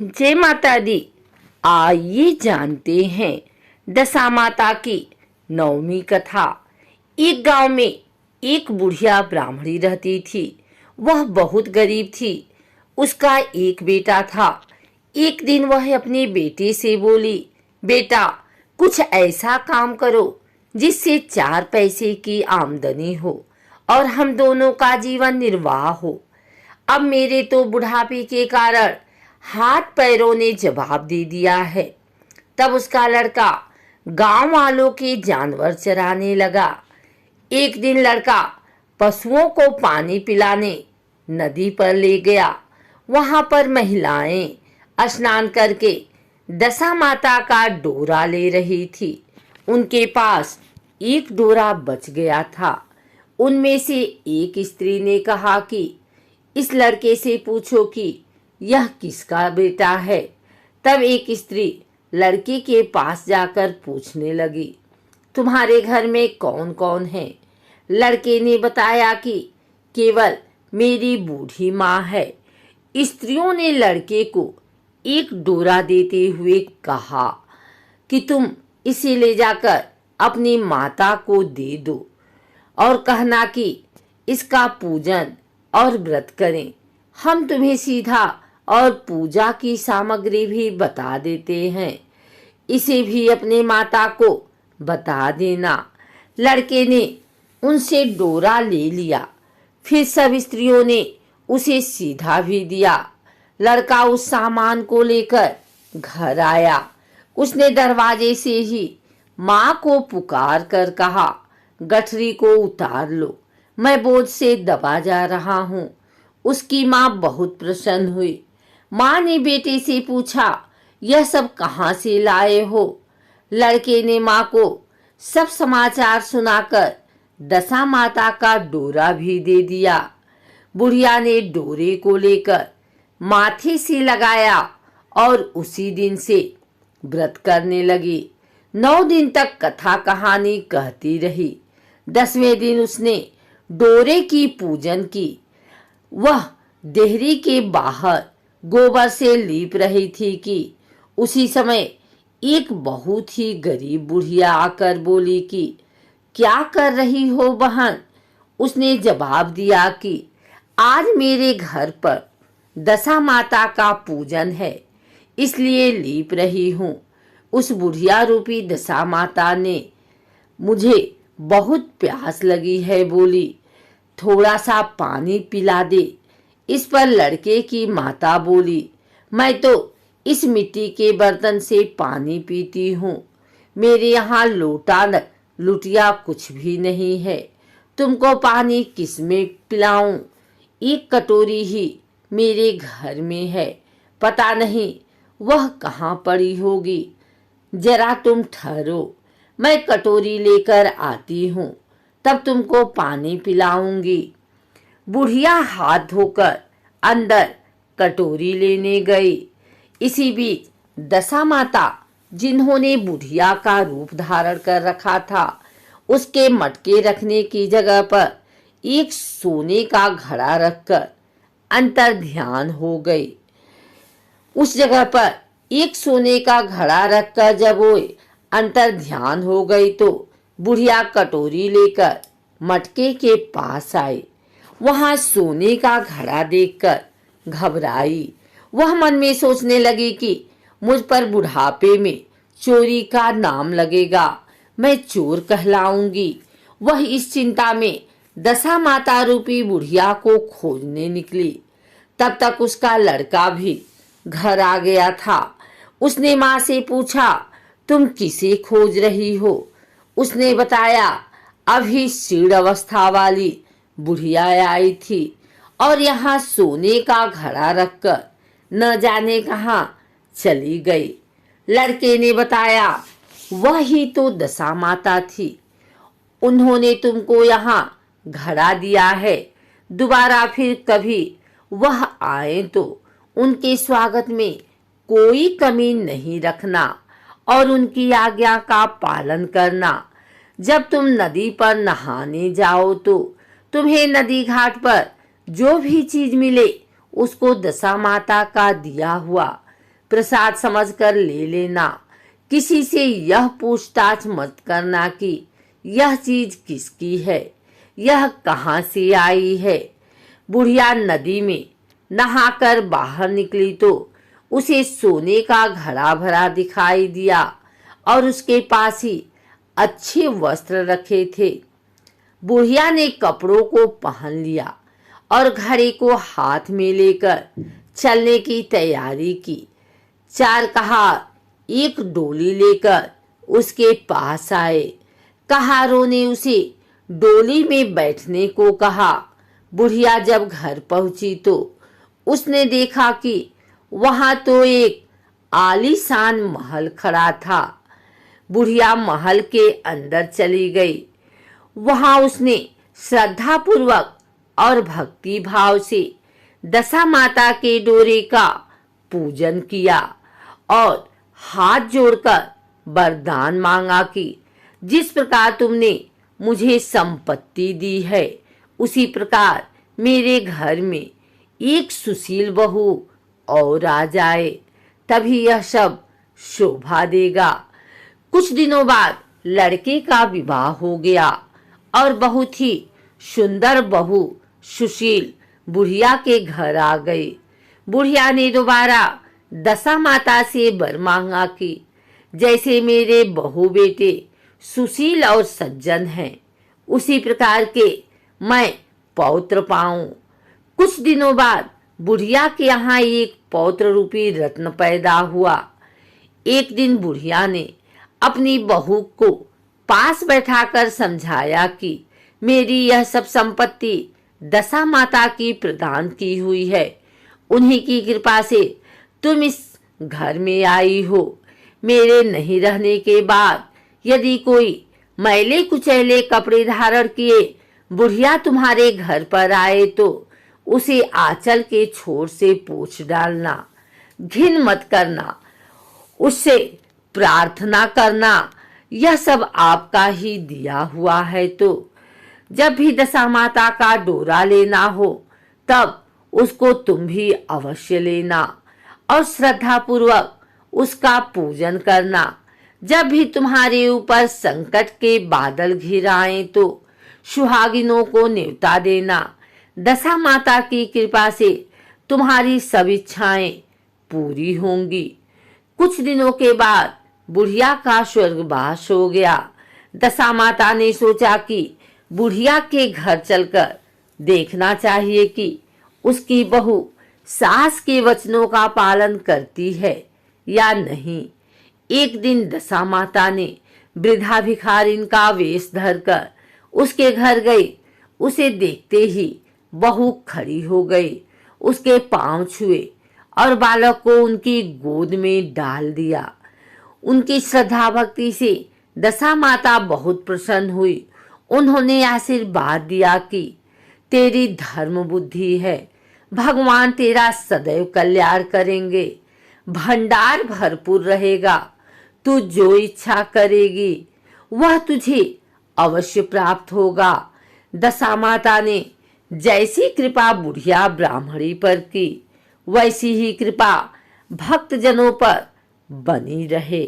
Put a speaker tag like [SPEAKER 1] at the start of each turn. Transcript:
[SPEAKER 1] जय माता दी। आइए जानते हैं दशा माता की नवमी कथा। एक गांव में एक बुढ़िया ब्राह्मणी रहती थी। वह बहुत गरीब थी। उसका एक बेटा था। एक दिन वह अपने बेटे से बोली, बेटा, कुछ ऐसा काम करो जिससे 4 पैसे की आमदनी हो और हम दोनों का जीवन निर्वाह हो। अब मेरे तो बुढ़ापे के कारण हाथ पैरों ने जवाब दे दिया है। तब उसका लड़का गांव वालों के जानवर चराने लगा। एक दिन लड़का पशुओं को पानी पिलाने नदी पर ले गया। वहां पर महिलाएं स्नान करके दशा माता का डोरा ले रही थी। उनके पास एक डोरा बच गया था। उनमें से एक स्त्री ने कहा कि इस लड़के से पूछो कि यह किसका बेटा है। तब एक स्त्री लड़के के पास जाकर पूछने लगी, तुम्हारे घर में कौन कौन है? लड़के ने बताया कि केवल मेरी बूढ़ी माँ है। स्त्रियों ने लड़के को एक डोरा देते हुए कहा कि तुम इसे ले जाकर अपनी माता को दे दो और कहना कि इसका पूजन और व्रत करें। हम तुम्हें सीधा और पूजा की सामग्री भी बता देते हैं। इसे भी अपने माता को बता देना। लड़के ने उनसे डोरा ले लिया। फिर सब स्त्रियों ने उसे सीधा भी दिया। लड़का उस सामान को लेकर घर आया। उसने दरवाजे से ही माँ को पुकार कर कहा, गठरी को उतार लो, मैं बोझ से दबा जा रहा हूँ। उसकी माँ बहुत प्रसन्न हुई। माँ ने बेटे से पूछा, यह सब कहाँ से लाए हो? लड़के ने माँ को सब समाचार सुनाकर दशा माता का डोरा भी दे दिया। बुढ़िया ने डोरे को लेकर माथे से लगाया और उसी दिन से व्रत करने लगी। 9 दिन तक कथा कहानी कहती रही। 10वें दिन उसने डोरे की पूजन की। वह देहरी के बाहर गोबर से लीप रही थी कि उसी समय एक बहुत ही गरीब बुढ़िया आकर बोली कि क्या कर रही हो बहन? उसने जवाब दिया कि आज मेरे घर पर दशा माता का पूजन है, इसलिए लीप रही हूँ। उस बुढ़िया रूपी दशा माता ने मुझे बहुत प्यास लगी है बोली, थोड़ा सा पानी पिला दे। इस पर लड़के की माता बोली, मैं तो इस मिट्टी के बर्तन से पानी पीती हूँ। मेरे यहाँ लोटा लुटिया कुछ भी नहीं है। तुमको पानी किस में पिलाऊं? एक कटोरी ही मेरे घर में है, पता नहीं वह कहाँ पड़ी होगी। जरा तुम ठहरो, मैं कटोरी लेकर आती हूँ, तब तुमको पानी पिलाऊंगी। बुढ़िया हाथ धोकर अंदर कटोरी लेने गई। इसी बीच दशा माता, जिन्होंने बुढ़िया का रूप धारण कर रखा था, उसके मटके रखने की जगह पर एक सोने का घड़ा रखकर अंतर ध्यान हो गई। उस जगह पर एक सोने का घड़ा रखकर जब वो अंतर ध्यान हो गई तो बुढ़िया कटोरी लेकर मटके के पास आई। वहां सोने का घड़ा देखकर घबराई। वह मन में सोचने लगी कि मुझ पर बुढ़ापे में चोरी का नाम लगेगा, मैं चोर कहलाऊंगी। वह इस चिंता में दशा माता रूपी बुढ़िया को खोजने निकली। तब तक उसका लड़का भी घर आ गया था। उसने माँ से पूछा, तुम किसे खोज रही हो? उसने बताया, अभी क्षीण अवस्था वाली बुढ़िया आई थी और यहाँ सोने का घड़ा रखकर न जाने कहाँ चली गई। लड़के ने बताया, वह ही तो दशा माता थी। उन्होंने तुमको यहाँ घड़ा दिया है। दोबारा फिर कभी वह आए तो उनके स्वागत में कोई कमी नहीं रखना और उनकी आज्ञा का पालन करना। जब तुम नदी पर नहाने जाओ तो तुम्हें नदी घाट पर जो भी चीज मिले उसको दशा माता का दिया हुआ प्रसाद समझकर ले लेना। किसी से यह पूछताछ मत करना कि यह चीज किसकी है, यह कहाँ से आई है। बुढ़िया नदी में नहाकर बाहर निकली तो उसे सोने का घड़ा भरा दिखाई दिया और उसके पास ही अच्छे वस्त्र रखे थे। बुढ़िया ने कपड़ों को पहन लिया और घड़े को हाथ में लेकर चलने की तैयारी की। चारकहार एक डोली लेकर उसके पास आए। कहारों ने उसे डोली में बैठने को कहा। बुढ़िया जब घर पहुंची तो उसने देखा कि वहां तो एक आलीशान महल खड़ा था। बुढ़िया महल के अंदर चली गई। वहां उसने श्रद्धापूर्वक और भक्ति भाव से दशा माता के डोरे का पूजन किया और हाथ जोड़कर वरदान मांगा कि जिस प्रकार तुमने मुझे संपत्ति दी है, उसी प्रकार मेरे घर में एक सुशील बहू और आ जाए, तभी यह सब शोभा देगा। कुछ दिनों बाद लड़के का विवाह हो गया और बहुत ही सुंदर बहू सुशील बुढ़िया के घर आ गई। बुढ़िया ने दोबारा दशा माता से वर मांगा कि जैसे मेरे बहू बेटे सुशील और सज्जन हैं, उसी प्रकार के मैं पौत्र पाऊं। कुछ दिनों बाद बुढ़िया के यहाँ एक पौत्र रूपी रत्न पैदा हुआ। एक दिन बुढ़िया ने अपनी बहू को पास बैठाकर समझाया कि मेरी यह सब संपत्ति दशा माता की प्रदान की हुई है। उन्हीं की कृपा से तुम इस घर में आई हो। मेरे नहीं रहने के बाद यदि कोई मैले कुचैले कपड़े धारण किए बुढ़िया तुम्हारे घर पर आए तो उसे आंचल के छोर से पोंछ डालना, घिन मत करना, उससे प्रार्थना करना, यह सब आपका ही दिया हुआ है। तो जब भी दशा माता का डोरा लेना हो तब उसको तुम भी अवश्य लेना और श्रद्धा पूर्वक उसका पूजन करना। जब भी तुम्हारे ऊपर संकट के बादल घिर आए तो सुहागिनों को न्योता देना। दशा माता की कृपा से तुम्हारी सब इच्छाएं पूरी होंगी। कुछ दिनों के बाद बुढ़िया का स्वर्गवास हो गया। दशा माता ने सोचा कि बुढ़िया के घर चलकर देखना चाहिए कि उसकी बहू सास के वचनों का पालन करती है या नहीं। एक दिन दशा माता ने वृद्धा भिखारिन का वेश धरकर उसके घर गई। उसे देखते ही बहू खड़ी हो गई, उसके पांव छुए और बालक को उनकी गोद में डाल दिया। उनकी श्रद्धा भक्ति से दशा माता बहुत प्रसन्न हुई। उन्होंने आशीर्वाद दिया कि तेरी धर्म बुद्धि है, भगवान तेरा सदैव कल्याण करेंगे, भंडार भरपूर रहेगा, तू जो इच्छा करेगी वह तुझे अवश्य प्राप्त होगा। दशा माता ने जैसी कृपा बुढ़िया ब्राह्मणी पर की, वैसी ही कृपा भक्तजनों पर बनी रहे।